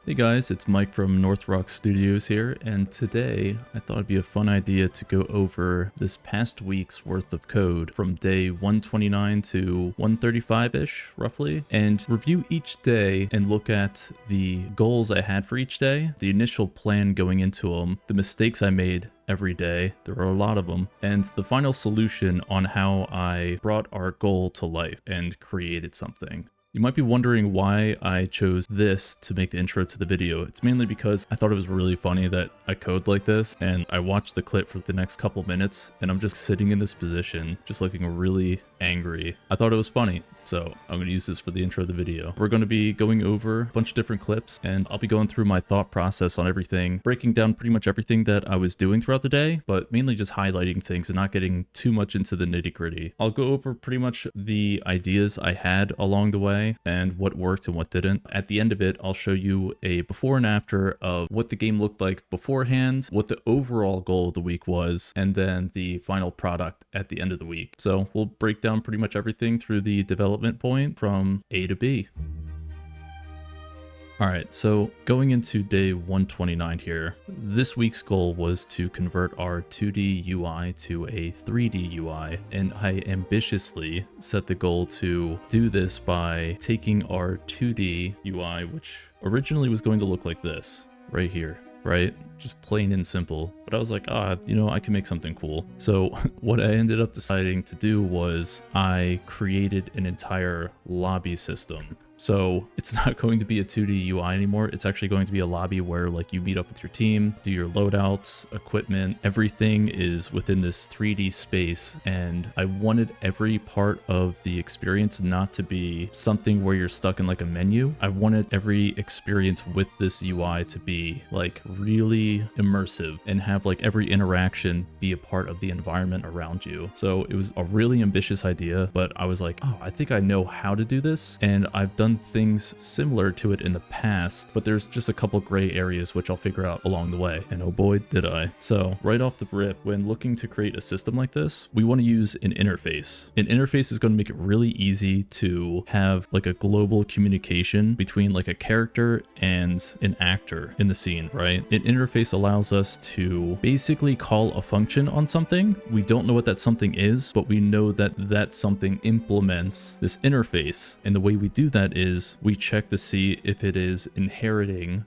Hey guys, it's Mike from North Rock Studios here, and today I thought it'd be a fun idea to go over this past week's worth of code from day 129 to 135-ish, roughly, and review each day and look at the goals I had for each day, the initial plan going into them, the mistakes I made every day, there are a lot of them, and the final solution on how I brought our goal to life and created something. You might be wondering why I chose this to make the intro to the video. It's mainly because I thought it was really funny that I code like this, and I watched the clip for the next couple minutes, and I'm just sitting in this position, just looking really angry. I thought it was funny, so I'm going to use this for the intro of the video. We're going to be going over a bunch of different clips, and I'll be going through my thought process on everything, breaking down pretty much everything that I was doing throughout the day, but mainly just highlighting things and not getting too much into the nitty-gritty. I'll go over pretty much the ideas I had along the way and what worked and what didn't. At the end of it, I'll show you a before and after of what the game looked like beforehand, what the overall goal of the week was, and then the final product at the end of the week. So we'll break down pretty much everything through the development point from A to B. Alright, so going into day 129 here, this week's goal was to convert our 2D UI to a 3D UI, and I ambitiously set the goal to do this by taking our 2D UI, which originally was going to look like this, right here, right? Just plain and simple. But I was like, I can make something cool. So what I ended up deciding to do was I created an entire lobby system. So it's not going to be a 2D UI anymore. It's actually going to be a lobby where like you meet up with your team, do your loadouts, equipment, everything is within this 3D space. And I wanted every part of the experience not to be something where you're stuck in like a menu. I wanted every experience with this UI to be like really immersive and have like every interaction be a part of the environment around you. So it was a really ambitious idea, but I was like, I think I know how to do this. And I've done things similar to it in the past, but there's just a couple gray areas which I'll figure out along the way. And oh boy, did I. So right off the rip, when looking to create a system like this, we want to use an interface. An interface is going to make it really easy to have like a global communication between like a character and an actor in the scene, right? An interface allows us to basically call a function on something. We don't know what that something is, but we know that that something implements this interface. And the way we do that is we check to see if it is inheriting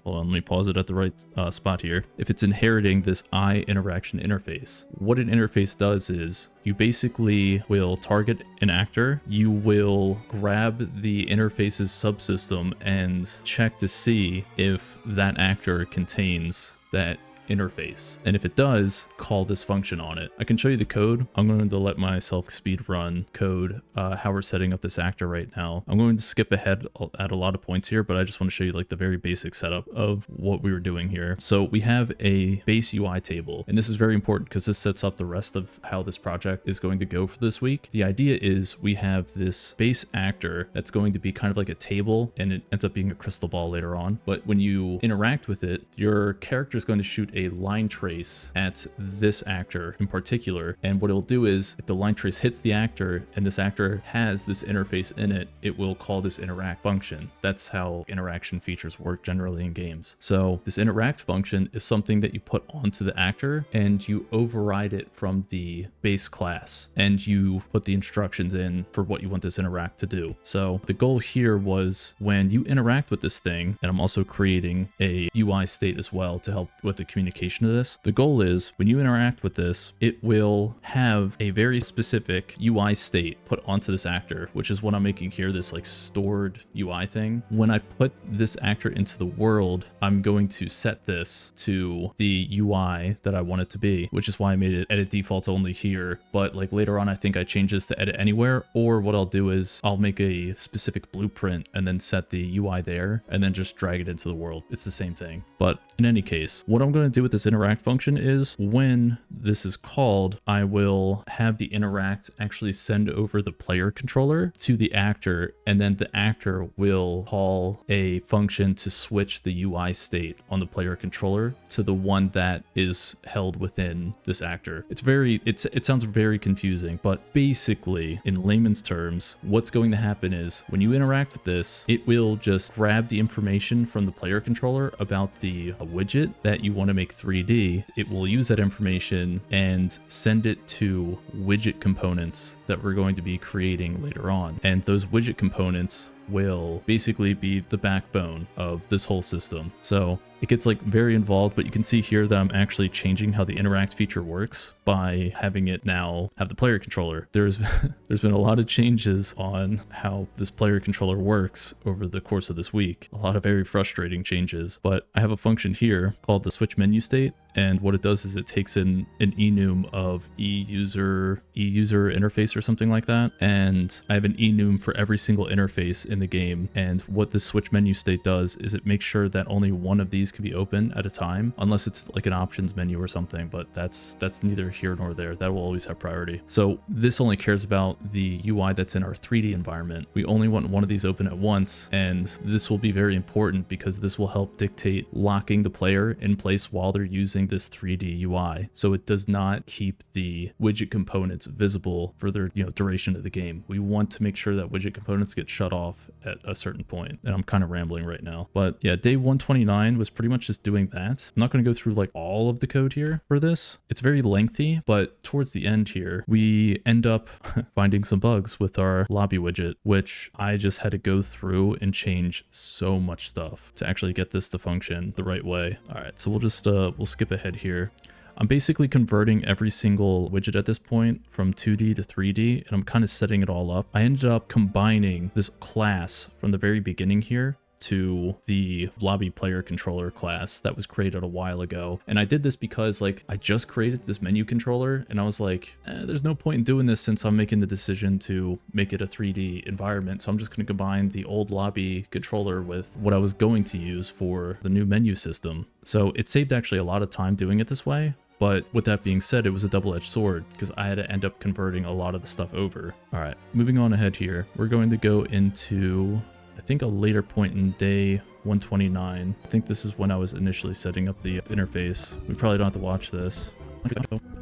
hold on, let me pause it at the right spot here. If it's inheriting this I interaction interface. What an interface does is you basically will target an actor, you will grab the interface's subsystem and check to see if that actor contains that interface, and if it does, call this function on it. I can show you the code. I'm going to let myself speed run code how we're setting up this actor right now. I'm going to skip ahead at a lot of points here, but I just want to show you like the very basic setup of what we were doing here. So we have a base UI table, and this is very important because this sets up the rest of how this project is going to go for this week. The idea is we have this base actor that's going to be kind of like a table, and it ends up being a crystal ball later on. But when you interact with it, your character is going to shoot a line trace at this actor in particular, and what it'll do is if the line trace hits the actor and this actor has this interface in it, it will call this interact function. That's how interaction features work generally in games. So this interact function is something that you put onto the actor and you override it from the base class, and you put the instructions in for what you want this interact to do. So the goal here was when you interact with this thing, and I'm also creating a UI state as well to help with the communication of this. The goal is when you interact with this, it will have a very specific UI state put onto this actor, which is what I'm making here, this like stored UI thing. When I put this actor into the world, I'm going to set this to the UI that I want it to be, which is why I made it edit defaults only here. But like later on, I think I change this to edit anywhere, or what I'll do is I'll make a specific blueprint and then set the UI there and then just drag it into the world. It's the same thing. But in any case, what I'm going to to do with this interact function is when this is called, I will have the interact actually send over the player controller to the actor, and then the actor will call a function to switch the UI state on the player controller to the one that is held within this actor. It sounds very confusing, but basically in layman's terms, what's going to happen is when you interact with this, it will just grab the information from the player controller about the widget that you want to make 3D. It will use that information and send it to widget components that we're going to be creating later on. And those widget components will basically be the backbone of this whole system. So it gets like very involved, but you can see here that I'm actually changing how the interact feature works by having it now have the player controller. There's been a lot of changes on how this player controller works over the course of this week. A lot of very frustrating changes, but I have a function here called the switch menu state. And what it does is it takes in an enum of e-user interface or something like that. And I have an enum for every single interface in the game. And what this switch menu state does is it makes sure that only one of these can be open at a time, unless it's like an options menu or something, but that's neither here nor there. That will always have priority. So this only cares about the UI that's in our 3D environment. We only want one of these open at once. And this will be very important because this will help dictate locking the player in place while they're using this 3D UI, so it does not keep the widget components visible for their duration of the game. We want to make sure that widget components get shut off at a certain point. And I'm kind of rambling right now, but yeah, day 129 was pretty much just doing that. I'm not going to go through like all of the code here for this. It's very lengthy, but towards the end here, we end up finding some bugs with our lobby widget, which I just had to go through and change so much stuff to actually get this to function the right way. All right, so we'll skip ahead here. I'm basically converting every single widget at this point from 2D to 3D, and I'm kind of setting it all up. I ended up combining this class from the very beginning here to the lobby player controller class that was created a while ago. And I did this because like I just created this menu controller and I was like, there's no point in doing this since I'm making the decision to make it a 3D environment. So I'm just going to combine the old lobby controller with what I was going to use for the new menu system. So it saved actually a lot of time doing it this way. But with that being said, it was a double-edged sword because I had to end up converting a lot of the stuff over. All right, moving on ahead here, we're going to go into, I think, a later point in day 129. I think this is when I was initially setting up the interface. We probably don't have to watch this.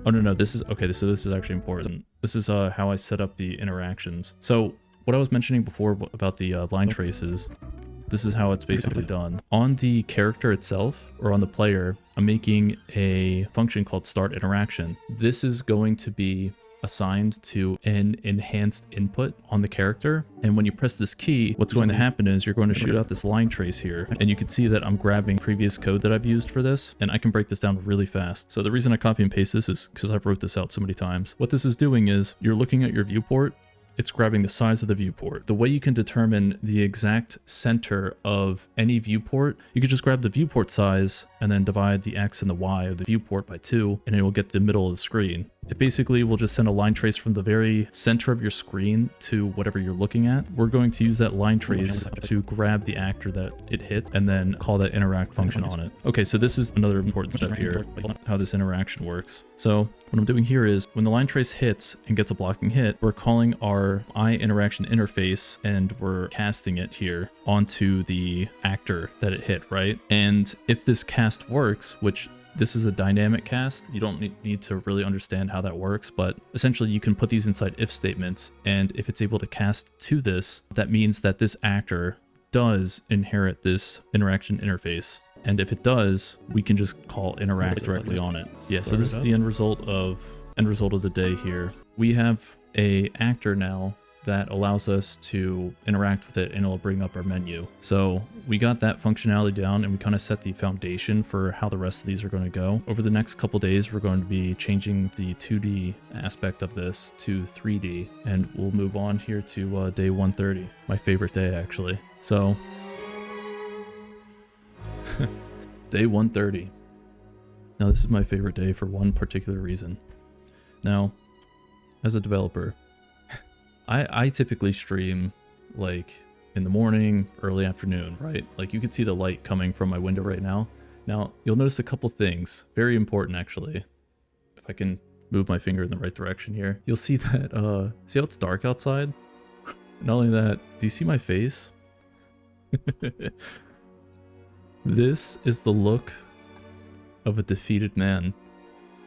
Oh, no, this is, okay, so this is actually important. This is how I set up the interactions. So what I was mentioning before about the line traces, this is how it's basically done. On the character itself, or on the player, I'm making a function called start interaction. This is going to be assigned to an enhanced input on the character. And when you press this key, what's going to happen is you're going to shoot out this line trace here. And you can see that I'm grabbing previous code that I've used for this, and I can break this down really fast. So the reason I copy and paste this is because I've wrote this out so many times. What this is doing is you're looking at your viewport, it's grabbing the size of the viewport. The way you can determine the exact center of any viewport, you could just grab the viewport size and then divide the X and the Y of the viewport by 2, and it will get the middle of the screen. It basically will just send a line trace from the very center of your screen to whatever you're looking at. We're going to use that line trace to grab the actor that it hit and then call that interact function on it. Okay, so this is another important step here, how this interaction works. So what I'm doing here is when the line trace hits and gets a blocking hit, we're calling our interaction interface and we're casting it here onto the actor that it hit, right? And if this cast works, which this is a dynamic cast, you don't need to really understand how that works, but essentially you can put these inside if statements, and if it's able to cast to this, that means that this actor does inherit this interaction interface. And if it does, we can just call interact directly on it. Yeah, so this is the end result of the day here. We have a actor now that allows us to interact with it, and it'll bring up our menu. So we got that functionality down, and we kind of set the foundation for how the rest of these are going to go. Over the next couple days, we're going to be changing the 2D aspect of this to 3D, and we'll move on here to day 130, my favorite day actually. So day 130. Now this is my favorite day for one particular reason. Now, as a developer, I typically stream like in the morning, early afternoon, right? Like you could see the light coming from my window right now. Now, you'll notice a couple things. Very important, actually. If I can move my finger in the right direction here. You'll see that, see how it's dark outside? Not only that, do you see my face? This is the look of a defeated man.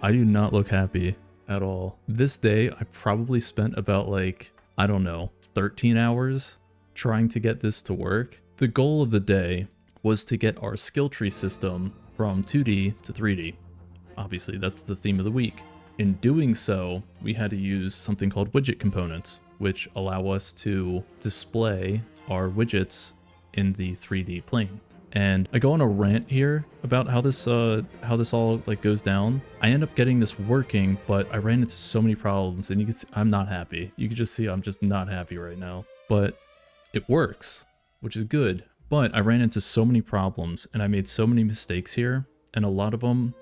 I do not look happy at all. This day, I probably spent about like, I don't know, 13 hours trying to get this to work. The goal of the day was to get our skill tree system from 2D to 3D. Obviously, that's the theme of the week. In doing so, we had to use something called widget components, which allow us to display our widgets in the 3D plane. And I go on a rant here about how this all like goes down. I end up getting this working, but I ran into so many problems, and you can see I'm not happy. You can just see I'm just not happy right now. But it works, which is good. But I ran into so many problems, and I made so many mistakes here, and a lot of them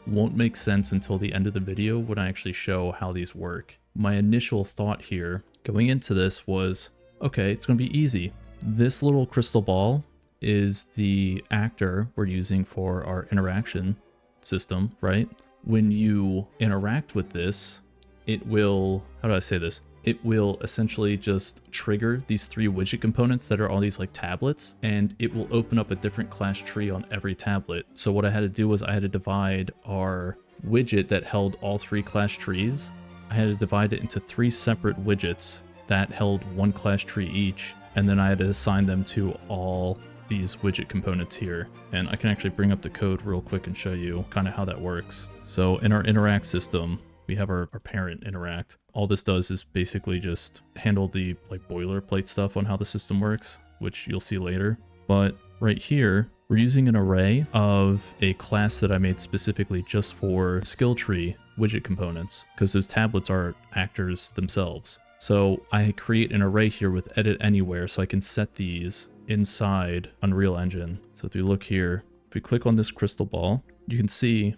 won't make sense until the end of the video when I actually show how these work. My initial thought here going into this was, okay, it's gonna be easy. This little crystal ball is the actor we're using for our interaction system, right? When you interact with this, it will, how do I say this? It will essentially just trigger these 3 widget components that are all these like tablets, and it will open up a different class tree on every tablet. So what I had to do was I had to divide our widget that held all 3 class trees. I had to divide it into 3 separate widgets that held 1 class tree each, and then I had to assign them to all these widget components here. And I can actually bring up the code real quick and show you kind of how that works. So in our interact system, we have our parent interact. All this does is basically just handle the like boilerplate stuff on how the system works, which you'll see later. But right here, we're using an array of a class that I made specifically just for skill tree widget components, because those tablets are actors themselves. So I create an array here with edit anywhere, so I can set these inside Unreal Engine. So if you look here, if we click on this crystal ball, you can see,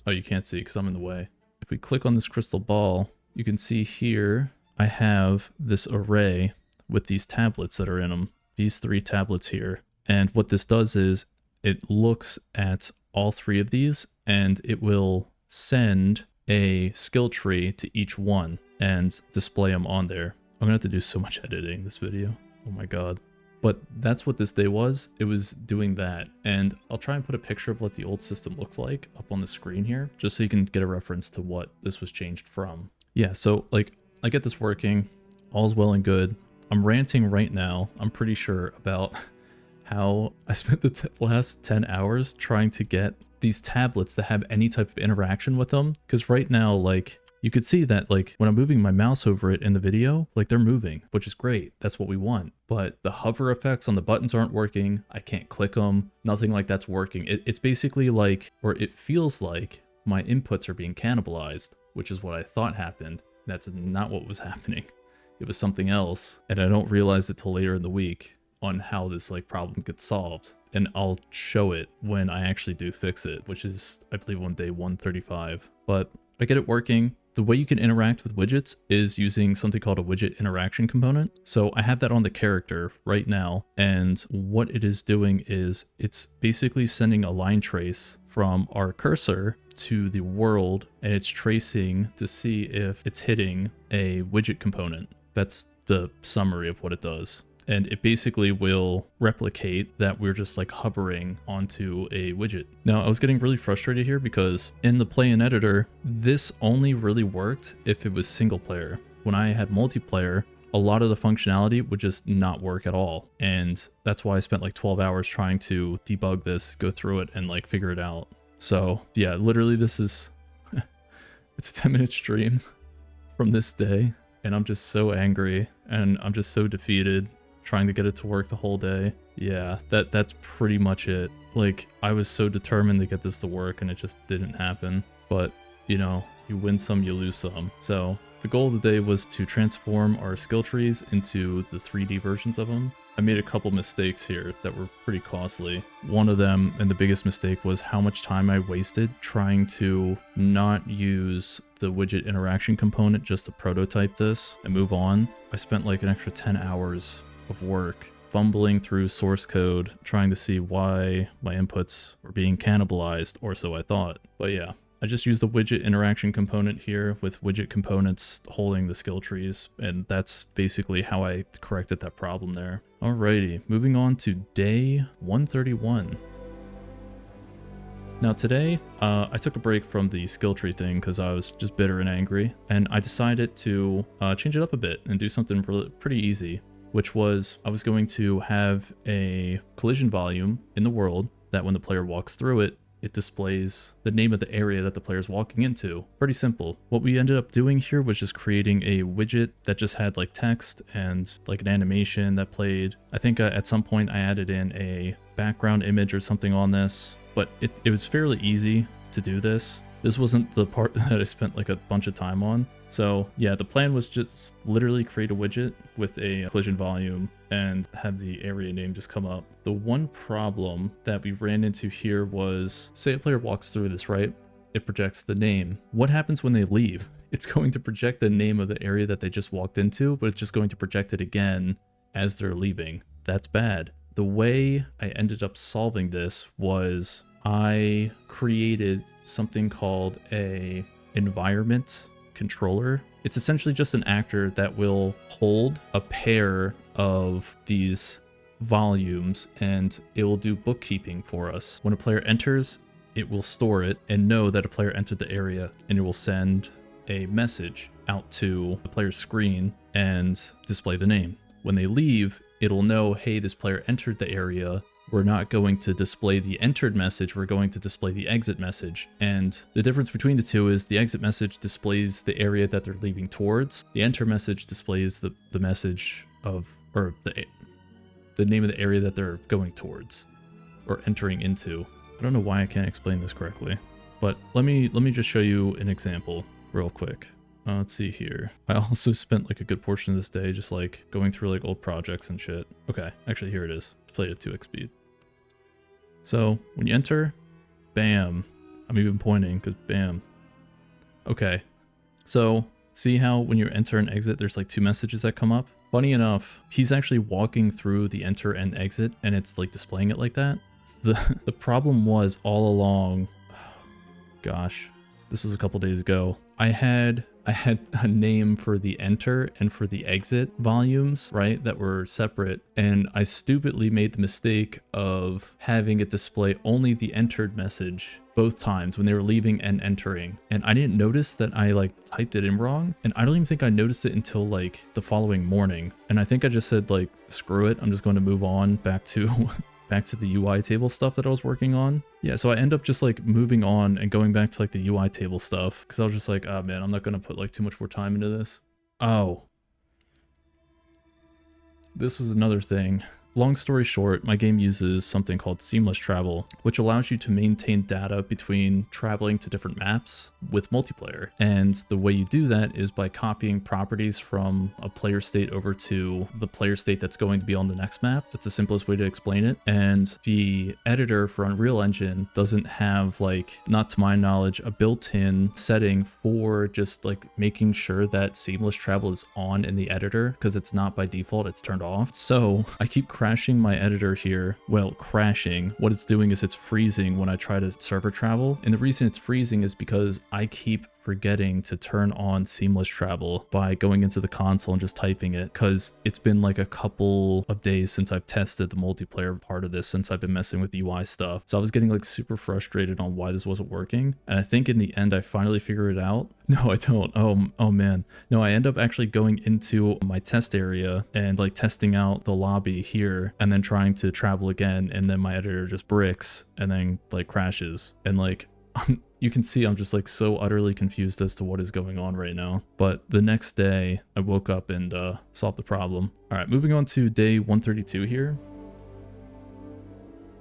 oh, you can't see because I'm in the way. If we click on this crystal ball, you can see here, I have this array with these tablets that are in them, these 3 tablets here. And what this does is it looks at all 3 of these, and it will send a skill tree to each one and display them on there. I'm gonna have to do so much editing this video. Oh my God. But that's what this day was. It was doing that. And I'll try and put a picture of what the old system looks like up on the screen here, just so you can get a reference to what this was changed from. Yeah, so like I get this working, all's well and good. I'm ranting right now, I'm pretty sure, about how I spent the last 10 hours trying to get these tablets to have any type of interaction with them. Because right now, like, you could see that like when I'm moving my mouse over it in the video, like they're moving, which is great. That's what we want. But the hover effects on the buttons aren't working. I can't click them. Nothing like that's working. It's basically like, or it feels like my inputs are being cannibalized, which is what I thought happened. That's not what was happening. It was something else. And I don't realize it till later in the week on how this like problem gets solved. And I'll show it when I actually do fix it, which is, I believe, on day 135. But I get it working. The way you can interact with widgets is using something called a widget interaction component. So I have that on the character right now. And what it is doing is it's basically sending a line trace from our cursor to the world, and it's tracing to see if it's hitting a widget component. That's the summary of what it does. And it basically will replicate that we're just like hovering onto a widget. Now, I was getting really frustrated here because in the play-in editor, this only really worked if it was single player. When I had multiplayer, a lot of the functionality would just not work at all. And that's why I spent like 12 hours trying to debug this, go through it, and like figure it out. So yeah, literally this is, it's a 10-minute stream from this day. And I'm just so angry and I'm just so defeated, trying to get it to work the whole day. Yeah, that's pretty much it. Like, I was so determined to get this to work and it just didn't happen. But, you know, you win some, you lose some. So the goal of the day was to transform our skill trees into the 3D versions of them. I made a couple mistakes here that were pretty costly. One of them, and the biggest mistake, was how much time I wasted trying to not use the widget interaction component just to prototype this and move on. I spent like an extra 10 hours of work fumbling through source code, trying to see why my inputs were being cannibalized, or so I thought. But yeah, I just used the widget interaction component here with widget components holding the skill trees, and that's basically how I corrected that problem there. Alrighty, moving on to day 131. Now today, I took a break from the skill tree thing because I was just bitter and angry, and I decided to change it up a bit and do something pretty easy, which was I was going to have a collision volume in the world that when the player walks through it, it displays the name of the area that the player is walking into. Pretty simple. What we ended up doing here was just creating a widget that just had like text and like an animation that played. I think at some point I added in a background image or something on this. But it was fairly easy to do this. This wasn't the part that I spent like a bunch of time on. So yeah, the plan was just literally create a widget with a collision volume and have the area name just come up. The one problem that we ran into here was, say a player walks through this, right? It projects the name. What happens when they leave? It's going to project the name of the area that they just walked into, but it's just going to project it again as they're leaving. That's bad. The way I ended up solving this was I created something called a environment controller. It's essentially just an actor that will hold a pair of these volumes and it will do bookkeeping for us. When a player enters, it will store it and know that a player entered the area, and it will send a message out to the player's screen and display the name. When they leave, it'll know, hey, this player entered the area. We're not going to display the entered message, we're going to display the exit message. And the difference between the two is the exit message displays the area that they're leaving towards. The enter message displays the message of, or the name of the area that they're going towards or entering into. I don't know why I can't explain this correctly, but let me just show you an example real quick. Let's see here. I also spent like a good portion of this day just like going through like old projects and shit. Okay, actually here it is. It's played at 2x speed. So when you enter, bam. I'm even pointing because bam. Okay, so see how when you enter and exit, there's like two messages that come up? Funny enough, he's actually walking through the enter and exit and it's like displaying it like that. The problem was all along, gosh, this was a couple days ago. I had a name for the enter and for the exit volumes, right, that were separate, and I stupidly made the mistake of having it display only the entered message both times when they were leaving and entering, and I didn't notice that I like typed it in wrong, and I don't even think I noticed it until like the following morning, and I think I just said like screw it, I'm just going to move on back to the UI table stuff that I was working on. Yeah, so I end up just like moving on and going back to like the UI table stuff because I was just like, oh man, I'm not going to put like too much more time into this. Oh. This was another thing. Long story short, my game uses something called seamless travel, which allows you to maintain data between traveling to different maps with multiplayer. And the way you do that is by copying properties from a player state over to the player state that's going to be on the next map. That's the simplest way to explain it. And the editor for Unreal Engine doesn't have, like, not to my knowledge, a built-in setting for just like making sure that seamless travel is on in the editor, because it's not by default, it's turned off. So I keep crashing my editor here. Well, crashing. What it's doing is it's freezing when I try to server travel. And the reason it's freezing is because I keep forgetting to turn on seamless travel by going into the console and just typing it, because it's been like a couple of days since I've tested the multiplayer part of this, since I've been messing with UI stuff. So I was getting like super frustrated on why this wasn't working. And I think in the end, I finally figured it out. No, I don't. Oh man. No, I end up actually going into my test area and like testing out the lobby here and then trying to travel again. And then my editor just bricks and then like crashes. And like, you can see I'm just like so utterly confused as to what is going on right now. But the next day I woke up and solved the problem. All right, moving on to day 132 here.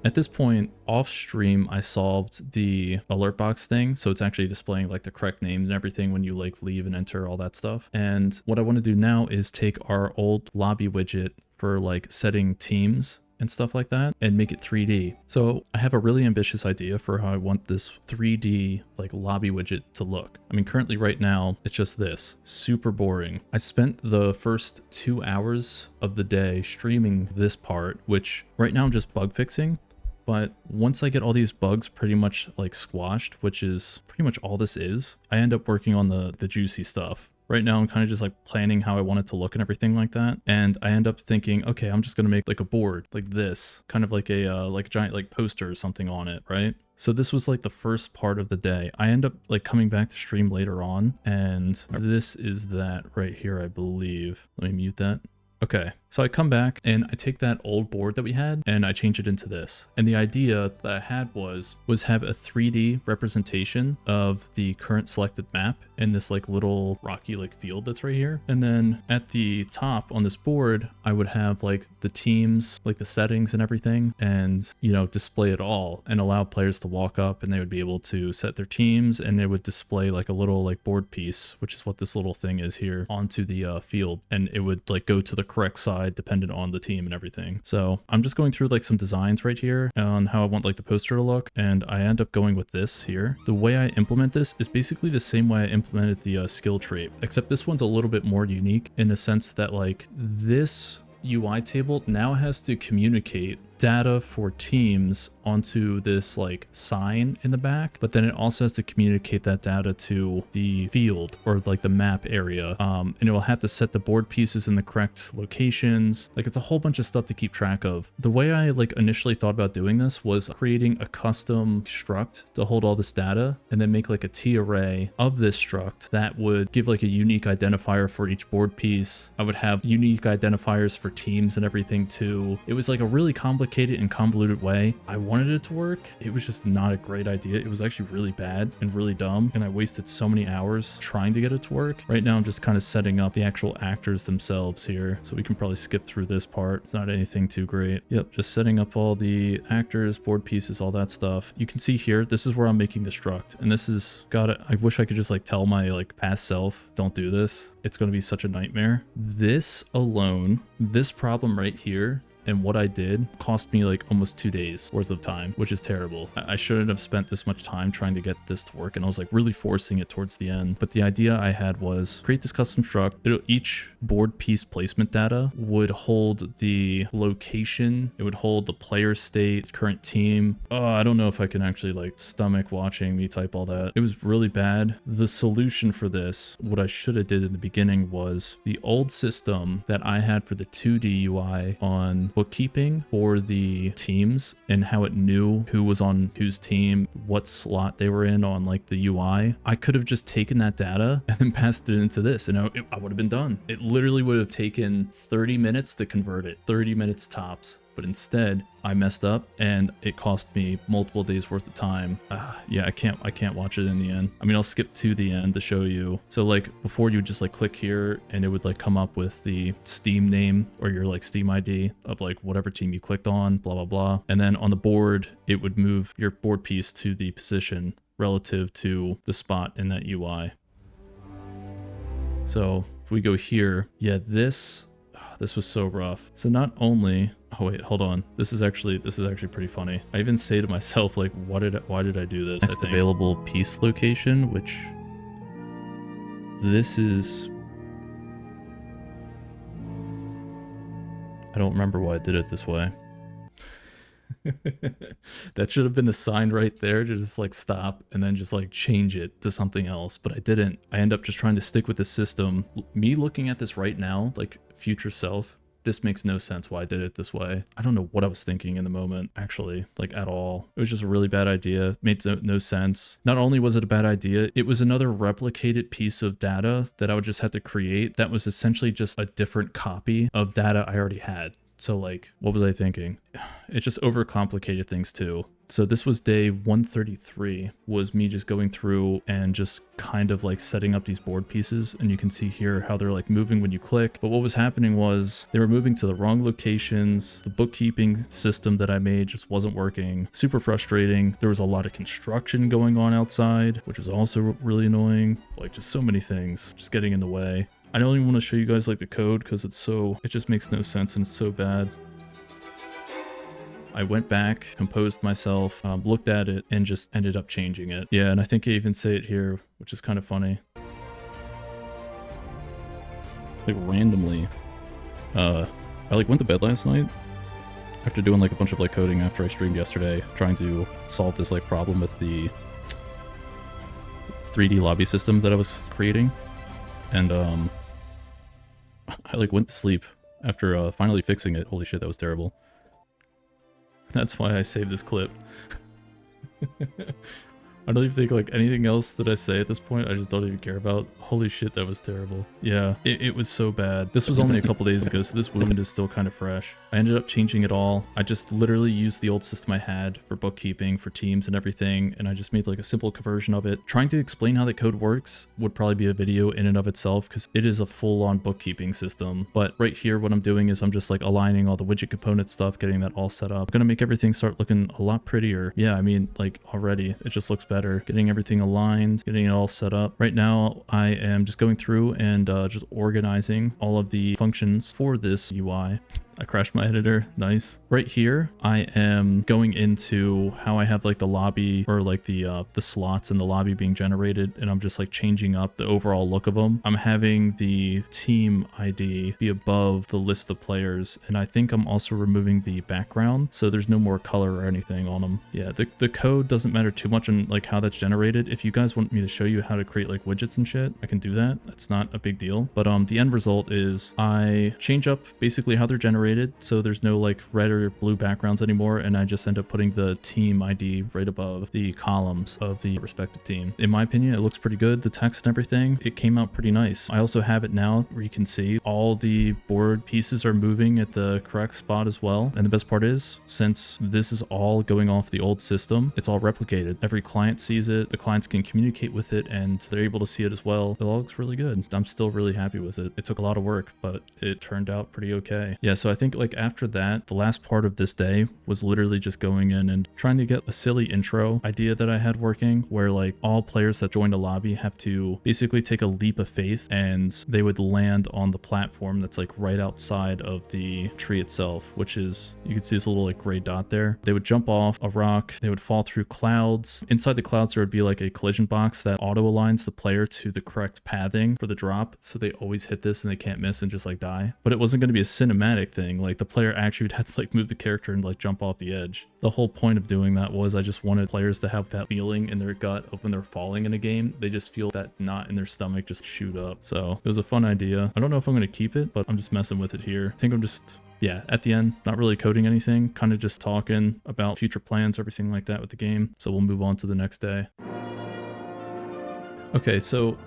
At this point, off stream, I solved the alert box thing. So it's actually displaying like the correct names and everything when you like leave and enter, all that stuff. And what I want to do now is take our old lobby widget for like setting teams and stuff like that and make it 3D. So I have a really ambitious idea for how I want this 3D like lobby widget to look. I mean, currently right now, it's just this, super boring. I spent the first 2 hours of the day streaming this part, which right now I'm just bug fixing. But once I get all these bugs pretty much like squashed, which is pretty much all this is, I end up working on the juicy stuff. Right now, I'm kind of just like planning how I want it to look and everything like that. And I end up thinking, okay, I'm just going to make like a board like this, kind of like a giant like poster or something on it, right? So this was like the first part of the day. I end up like coming back to stream later on, and this is that right here, I believe. Let me mute that. Okay, so I come back and I take that old board that we had and I change it into this. And the idea that I had was have a 3D representation of the current selected map in this like little rocky like field that's right here. And then at the top on this board, I would have like the teams, like the settings and everything, and, you know, display it all and allow players to walk up and they would be able to set their teams, and they would display like a little like board piece, which is what this little thing is here, onto the field. And it would like go to the correct side dependent on the team and everything. So I'm just going through like some designs right here on how I want like the poster to look, and I end up going with this here. The way I implement this is basically the same way I implemented the skill trait, except this one's a little bit more unique in the sense that like this UI table now has to communicate data for teams onto this like sign in the back, but then it also has to communicate that data to the field or like the map area, and it will have to set the board pieces in the correct locations. Like, it's a whole bunch of stuff to keep track of. The way I like initially thought about doing this was creating a custom struct to hold all this data, and then make like a T array of this struct that would give like a unique identifier for each board piece. I would have unique identifiers for teams and everything too. It was like a really complicated and convoluted way. I wanted it to work. It was just not a great idea. It was actually really bad and really dumb, and I wasted so many hours trying to get it to work. Right now I'm just kind of setting up the actual actors themselves here, so we can probably skip through this part. It's not anything too great. Yep, just setting up all the actors, board pieces, all that stuff. You can see here, this is where I'm making the struct, and this is, God, I wish I could just like tell my like past self, don't do this. It's going to be such a nightmare. This alone, this problem right here, and what I did cost me like almost 2 days worth of time, which is terrible. I shouldn't have spent this much time trying to get this to work, and I was like really forcing it towards the end. But the idea I had was create this custom struct. Each board piece placement data would hold the location, it would hold the player state, current team. Oh, I don't know if I can actually like stomach watching me type all that. It was really bad. The solution for this, what I should have did in the beginning, was the old system that I had for the 2D UI on bookkeeping for the teams and how it knew who was on whose team, what slot they were in on like the UI. I could have just taken that data and then passed it into this, and I would have been done. It literally would have taken 30 minutes to convert it, 30 minutes tops. But instead, I messed up and it cost me multiple days worth of time. Yeah, I can't watch it in the end. I mean, I'll skip to the end to show you. So like before, you would just like click here and it would like come up with the Steam name or your like Steam ID of like whatever team you clicked on, blah, blah, blah. And then on the board, it would move your board piece to the position relative to the spot in that UI. So if we go here, yeah, this was so rough. So not only, oh wait, hold on. This is actually pretty funny. I even say to myself, like, why did I do this? Next available piece location, which this is, I don't remember why I did it this way. That should have been the sign right there to just like stop and then just like change it to something else, but I didn't. I end up just trying to stick with the system. Me looking at this right now, like future self, this makes no sense why I did it this way. I don't know what I was thinking in the moment, actually, like at all. It was just a really bad idea. Made no sense. Not only was it a bad idea, it was another replicated piece of data that I would just have to create that was essentially just a different copy of data I already had. So like, what was I thinking? It just overcomplicated things too. So this was day 133, was me just going through and just kind of like setting up these board pieces. And you can see here how they're like moving when you click. But what was happening was they were moving to the wrong locations. The bookkeeping system that I made just wasn't working. Super frustrating. There was a lot of construction going on outside, which was also really annoying. Like just so many things just getting in the way. I don't even want to show you guys like the code because it just makes no sense and it's so bad. I went back, composed myself, looked at it, and just ended up changing it. Yeah, and I think I even say it here, which is kind of funny. Like randomly, I like went to bed last night after doing like a bunch of like coding after I streamed yesterday, trying to solve this like problem with the 3D lobby system that I was creating, and I like went to sleep after finally fixing it. Holy shit, that was terrible. That's why I saved this clip. I don't even think like anything else that I say at this point, I just don't even care about. Holy shit, that was terrible. Yeah, it was so bad. This was only a couple days ago, so this wound is still kind of fresh. I ended up changing it all. I just literally used the old system I had for bookkeeping, for teams and everything, and I just made like a simple conversion of it. Trying to explain how the code works would probably be a video in and of itself, because it is a full-on bookkeeping system. But right here, what I'm doing is I'm just like aligning all the widget component stuff, getting that all set up. I'm gonna make everything start looking a lot prettier. Yeah, I mean, like already, it just looks better. Getting everything aligned, getting it all set up. Right now, I am just going through and just organizing all of the functions for this UI. I crashed my editor. Nice. Right here, I am going into how I have like the lobby, or like the slots in the lobby being generated, and I'm just like changing up the overall look of them. I'm having the team ID be above the list of players, and I think I'm also removing the background, so there's no more color or anything on them. Yeah, the code doesn't matter too much on like how that's generated. If you guys want me to show you how to create like widgets and shit, I can do that. That's not a big deal. But the end result is I change up basically how they're generated, so there's no like red or blue backgrounds anymore, and I just end up putting the team ID right above the columns of the respective team. In my opinion, it looks pretty good. The text and everything, it came out pretty nice. I also have it now where you can see all the board pieces are moving at the correct spot as well. And the best part is, since this is all going off the old system, it's all replicated. Every client sees it, the clients can communicate with it, and they're able to see it as well. It all looks really good. I'm still really happy with it. It took a lot of work, but it turned out pretty okay. Yeah, so I think like after that, the last part of this day was literally just going in and trying to get a silly intro idea that I had working, where like all players that joined a lobby have to basically take a leap of faith, and they would land on the platform that's like right outside of the tree itself, which is, you can see this little like gray dot there. They would jump off a rock, they would fall through clouds. Inside the clouds there would be like a collision box that auto aligns the player to the correct pathing for the drop, so they always hit this and they can't miss and just like die. But it wasn't going to be a cinematic thing. Like the player actually would have to like move the character and like jump off the edge. The whole point of doing that was I just wanted players to have that feeling in their gut of when they're falling in a game. They just feel that knot in their stomach just shoot up. So it was a fun idea. I don't know if I'm going to keep it, but I'm just messing with it here. I think I'm just, yeah, at the end, not really coding anything, kind of just talking about future plans, everything like that with the game. So we'll move on to the next day. Okay, so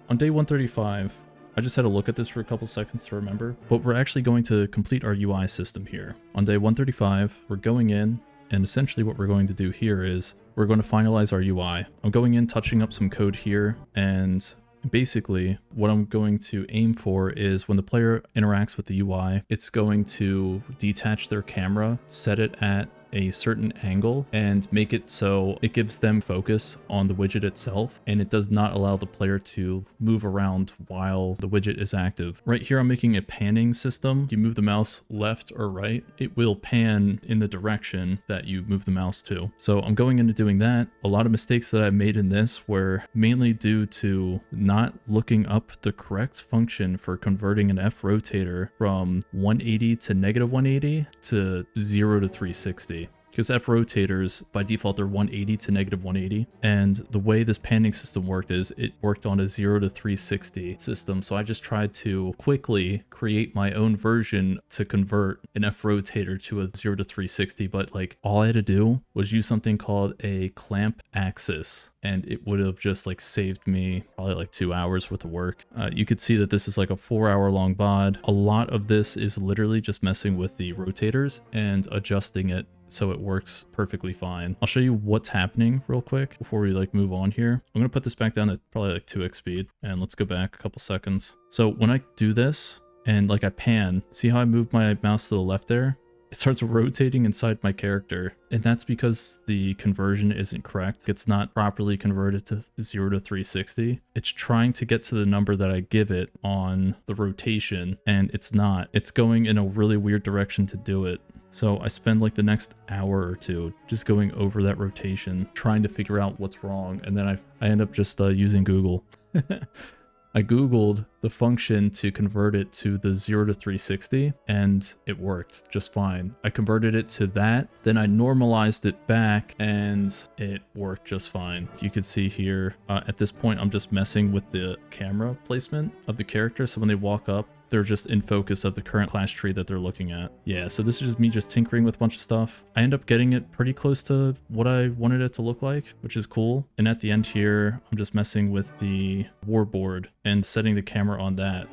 on day 135, I just had to look at this for a couple seconds to remember, but we're actually going to complete our UI system here. On day 135, we're going in, and essentially what we're going to do here is we're going to finalize our UI. I'm going in, touching up some code here, and basically what I'm going to aim for is when the player interacts with the UI, it's going to detach their camera, set it at a certain angle, and make it so it gives them focus on the widget itself, and it does not allow the player to move around while the widget is active. Right here I'm making a panning system. You move the mouse left or right, it will pan in the direction that you move the mouse to. So I'm going into doing that. A lot of mistakes that I made in this were mainly due to not looking up the correct function for converting an F rotator from 180 to -180 to 0 to 360. Because F rotators, by default, they're 180 to -180. And the way this panning system worked is it worked on a 0 to 360 system. So I just tried to quickly create my own version to convert an F rotator to a 0 to 360. But like all I had to do was use something called a clamp axis, and it would have just like saved me probably like 2 hours worth of work. You could see that this is like a 4-hour long VOD. A lot of this is literally just messing with the rotators and adjusting it so it works perfectly fine. I'll show you what's happening real quick before we like move on here. I'm gonna put this back down at probably like 2x speed, and let's go back a couple seconds. So when I do this and like I pan, see how I move my mouse to the left there? It starts rotating inside my character, and that's because the conversion isn't correct. It's not properly converted to 0 to 360. It's trying to get to the number that I give it on the rotation, and it's not. It's going in a really weird direction to do it. So I spend like the next hour or two just going over that rotation, trying to figure out what's wrong. And then I end up just using Google. I Googled the function to convert it to the 0 to 360 and it worked just fine. I converted it to that, then I normalized it back and it worked just fine. You can see here, at this point, I'm just messing with the camera placement of the character. So when they walk up, they're just in focus of the current class tree that they're looking at. Yeah, so this is just me just tinkering with a bunch of stuff. I end up getting it pretty close to what I wanted it to look like, which is cool. And at the end here, I'm just messing with the warboard and setting the camera on that.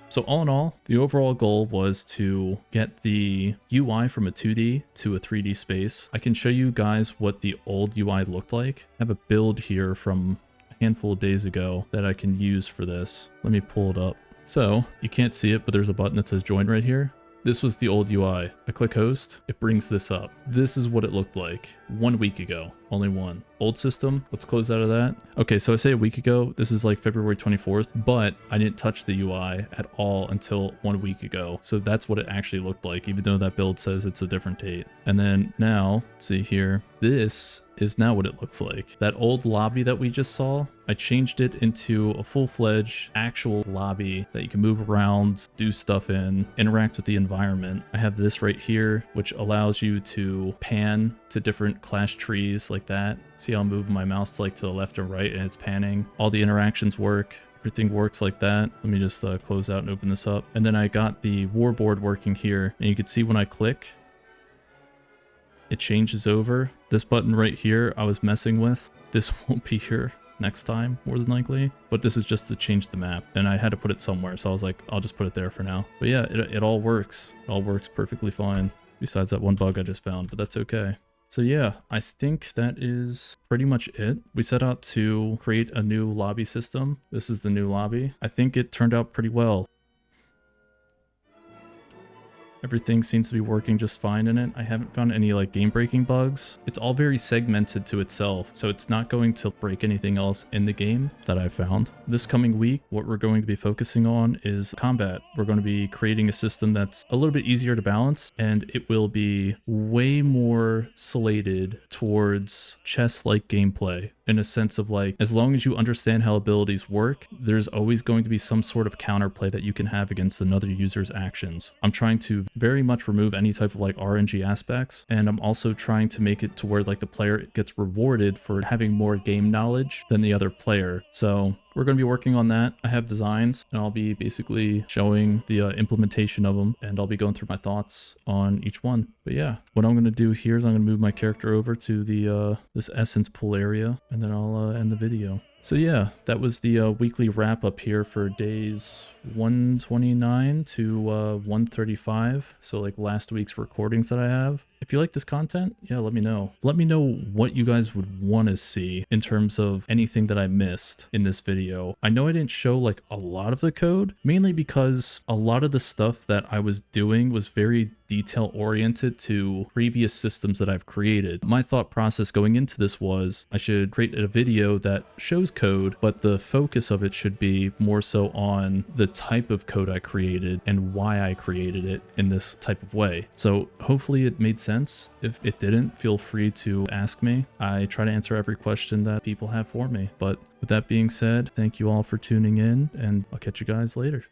So all in all, the overall goal was to get the UI from a 2D to a 3D space. I can show you guys what the old UI looked like. I have a build here from handful of days ago that I can use for this. Let me pull it up. So you can't see it, but there's a button that says join right here. This was the old UI. I click host, it brings this up. This is what it looked like 1 week ago, only one. Old system, let's close out of that. Okay, so I say a week ago, this is like February 24th, but I didn't touch the UI at all until 1 week ago. So that's what it actually looked like, even though that build says it's a different date. And then now, see here, this is now what it looks like. That old lobby that we just saw, I changed it into a full-fledged actual lobby that you can move around, do stuff in, interact with the environment. I have this right here, which allows you to pan to different class trees like that. See how I'm moving my mouse to the left or right and it's panning. All the interactions work. Everything works like that. Let me just close out and open this up. And then I got the warboard working here. And you can see when I click, it changes over. This button right here I was messing with. This won't be here next time, more than likely. But this is just to change the map. And I had to put it somewhere, so I was like, I'll just put it there for now. But yeah, it all works. It all works perfectly fine. Besides that one bug I just found, but that's okay. So yeah, I think that is pretty much it. We set out to create a new lobby system. This is the new lobby. I think it turned out pretty well. Everything seems to be working just fine in it. I haven't found any game-breaking bugs. It's all very segmented to itself, so it's not going to break anything else in the game that I've found. This coming week, what we're going to be focusing on is combat. We're going to be creating a system that's a little bit easier to balance, and it will be way more slated towards chess-like gameplay. In a sense of as long as you understand how abilities work, there's always going to be some sort of counterplay that you can have against another user's actions. I'm trying to very much remove any type of RNG aspects, and I'm also trying to make it to where the player gets rewarded for having more game knowledge than the other player. So we're going to be working on that. I have designs, and I'll be basically showing the implementation of them, and I'll be going through my thoughts on each one. But yeah, what I'm going to do here is I'm going to move my character over to the this essence pool area, and then I'll end the video. So yeah, that was the weekly wrap up here for days 129 to 135. So last week's recordings that I have. If you like this content, yeah, let me know. Let me know what you guys would want to see in terms of anything that I missed in this video. I know I didn't show a lot of the code, mainly because a lot of the stuff that I was doing was very detail oriented to previous systems that I've created. My thought process going into this was I should create a video that shows code, but the focus of it should be more so on the type of code I created and why I created it in this type of way. So hopefully it made sense. If it didn't, feel free to ask me. I try to answer every question that people have for me. But with that being said, thank you all for tuning in, and I'll catch you guys later.